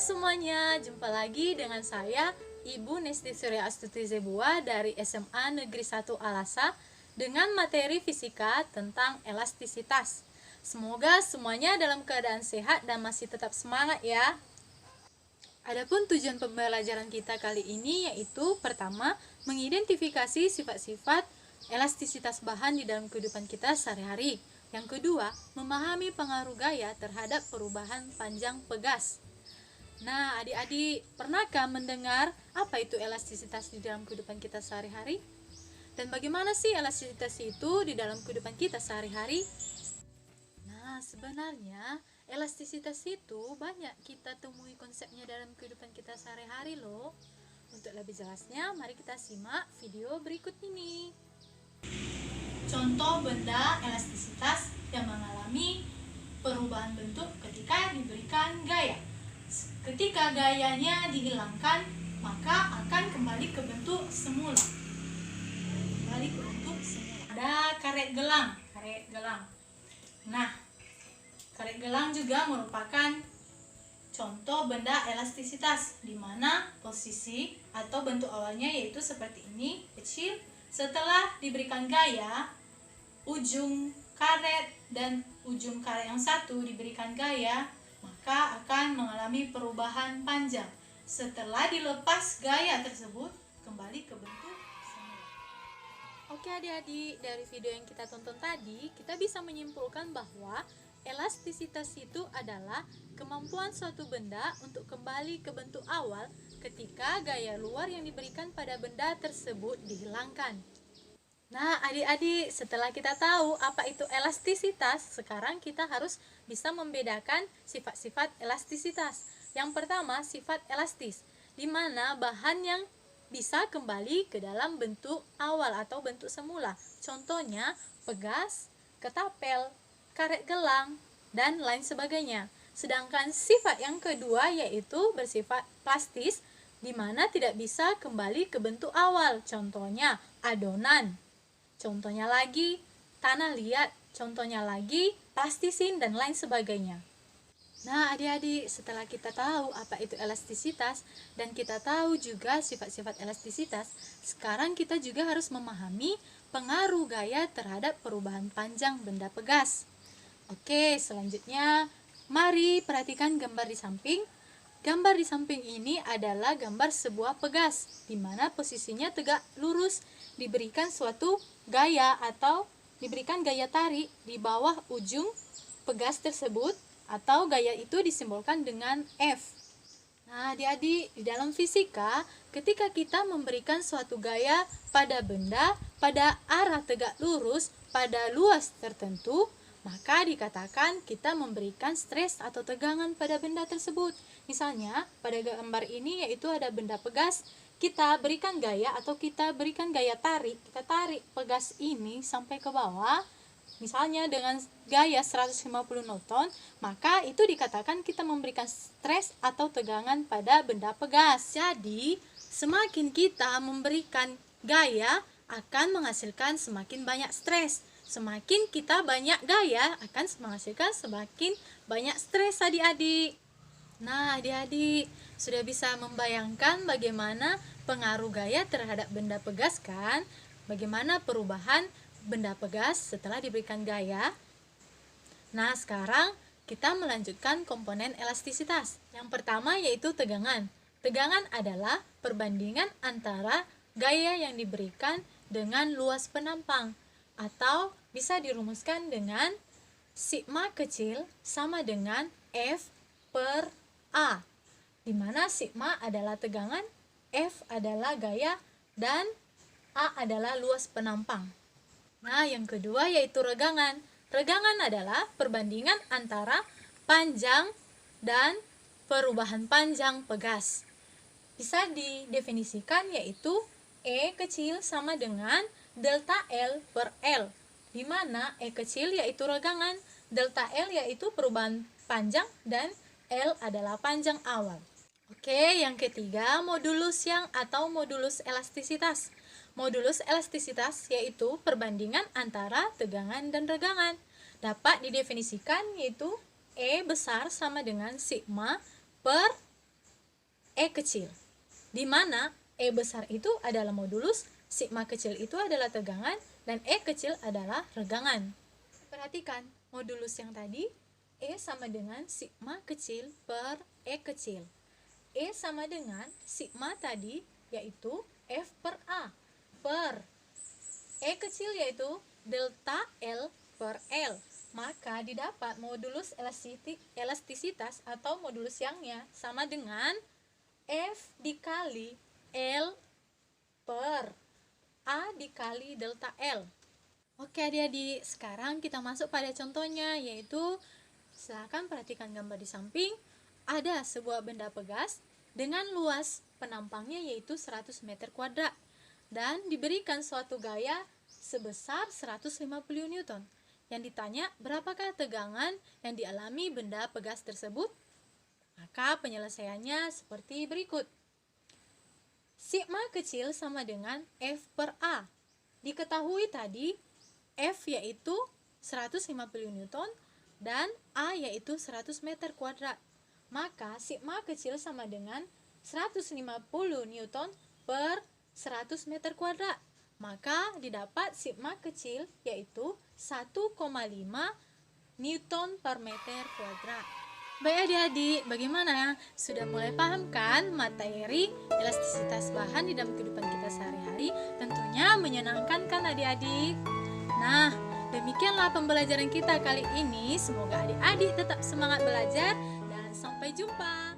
semuanya, jumpa lagi dengan saya Ibu Nesti Surya Astuti Zebua dari SMA Negeri 1 Alasa dengan materi fisika tentang elastisitas. Semoga semuanya dalam keadaan sehat dan masih tetap semangat ya. Adapun tujuan pembelajaran kita kali ini yaitu pertama, mengidentifikasi sifat-sifat elastisitas bahan di dalam kehidupan kita sehari-hari. Yang kedua, memahami pengaruh gaya terhadap perubahan panjang pegas. Nah, adik-adik, pernahkah mendengar apa itu elastisitas di dalam kehidupan kita sehari-hari? Dan bagaimana sih elastisitas itu di dalam kehidupan kita sehari-hari? Nah, sebenarnya elastisitas itu banyak kita temui konsepnya dalam kehidupan kita sehari-hari loh. Untuk lebih jelasnya, mari kita simak video berikut ini. Contoh benda elastisitas yang mengalami perubahan bentuk ketika diberikan gaya. Ketika gayanya dihilangkan, maka akan kembali ke bentuk semula. Ada karet gelang. Nah, karet gelang juga merupakan contoh benda elastisitas, di mana posisi atau bentuk awalnya yaitu seperti ini, kecil. Setelah diberikan gaya, ujung karet dan ujung karet yang satu diberikan gaya, maka akan mengalami perubahan panjang. Setelah dilepas gaya tersebut, kembali ke bentuk semula. Oke adik-adik, dari video yang kita tonton tadi, kita bisa menyimpulkan bahwa elastisitas itu adalah kemampuan suatu benda untuk kembali ke bentuk awal ketika gaya luar yang diberikan pada benda tersebut dihilangkan. Nah, adik-adik, setelah kita tahu apa itu elastisitas, sekarang kita harus bisa membedakan sifat-sifat elastisitas. Yang pertama, sifat elastis, di mana bahan yang bisa kembali ke dalam bentuk awal atau bentuk semula. Contohnya, pegas, ketapel, karet gelang, dan lain sebagainya. Sedangkan sifat yang kedua yaitu bersifat plastis, di mana tidak bisa kembali ke bentuk awal. Contohnya, adonan. Contohnya lagi, tanah liat, contohnya lagi, plastisin, dan lain sebagainya. Nah, adik-adik, setelah kita tahu apa itu elastisitas, dan kita tahu juga sifat-sifat elastisitas, sekarang kita juga harus memahami pengaruh gaya terhadap perubahan panjang benda pegas. Oke, selanjutnya, mari perhatikan gambar di samping. Gambar di samping ini adalah gambar sebuah pegas, di mana posisinya tegak lurus, diberikan suatu gaya atau diberikan gaya tarik di bawah ujung pegas tersebut, atau gaya itu disimbolkan dengan F. Nah, adik-adik, di dalam fisika, ketika kita memberikan suatu gaya pada benda pada arah tegak lurus pada luas tertentu, maka dikatakan kita memberikan stres atau tegangan pada benda tersebut. Misalnya, pada gambar ini yaitu ada benda pegas, kita berikan gaya atau kita berikan gaya tarik, kita tarik pegas ini sampai ke bawah, misalnya dengan gaya 150 Newton, maka itu dikatakan kita memberikan stres atau tegangan pada benda pegas. Jadi, semakin kita memberikan gaya akan menghasilkan semakin banyak stres. Semakin kita banyak gaya akan menghasilkan semakin banyak stres adik-adik. Nah, adik-adik sudah bisa membayangkan bagaimana pengaruh gaya terhadap benda pegas kan? Bagaimana perubahan benda pegas setelah diberikan gaya? Nah, sekarang kita melanjutkan komponen elastisitas. Yang pertama yaitu tegangan. Tegangan adalah perbandingan antara gaya yang diberikan dengan luas penampang, atau bisa dirumuskan dengan sigma kecil sama dengan F per A, di mana sigma adalah tegangan, F adalah gaya, dan A adalah luas penampang. Nah, yang kedua yaitu regangan. Regangan adalah perbandingan antara panjang dan perubahan panjang pegas. Bisa didefinisikan yaitu E kecil sama dengan delta L per L, di mana E kecil yaitu regangan, delta L yaitu perubahan panjang, dan L adalah panjang awal. Oke, yang ketiga modulus yang atau modulus elastisitas. Modulus elastisitas yaitu perbandingan antara tegangan dan regangan. Dapat didefinisikan yaitu E besar sama dengan sigma per E kecil, di mana E besar itu adalah modulus, sigma kecil itu adalah tegangan, dan E kecil adalah regangan. Perhatikan, modulus yang tadi, E sama dengan sigma kecil per E kecil. E sama dengan sigma tadi, yaitu F per A, per E kecil yaitu delta L per L. Maka didapat modulus elastisitas atau modulus Youngnya sama dengan F dikali L per A dikali delta L. Oke adik-adik, sekarang kita masuk pada contohnya, yaitu silakan perhatikan gambar di samping. Ada sebuah benda pegas dengan luas penampangnya yaitu 100 meter kuadrat dan diberikan suatu gaya sebesar 150 Newton. Yang ditanya, berapakah tegangan yang dialami benda pegas tersebut? Maka penyelesaiannya seperti berikut. Sigma kecil sama dengan F per A. Diketahui tadi F yaitu 150 Newton dan A yaitu 100 meter kuadrat. Maka sigma kecil sama dengan 150 Newton per 100 meter kuadrat. Maka didapat sigma kecil yaitu 1,5 Newton per meter kuadrat. Baik adik-adik, bagaimana? Sudah mulai paham kan materi elastisitas bahan di dalam kehidupan kita sehari-hari? Tentunya menyenangkan kan adik-adik? Nah, demikianlah pembelajaran kita kali ini. Semoga adik-adik tetap semangat belajar dan sampai jumpa.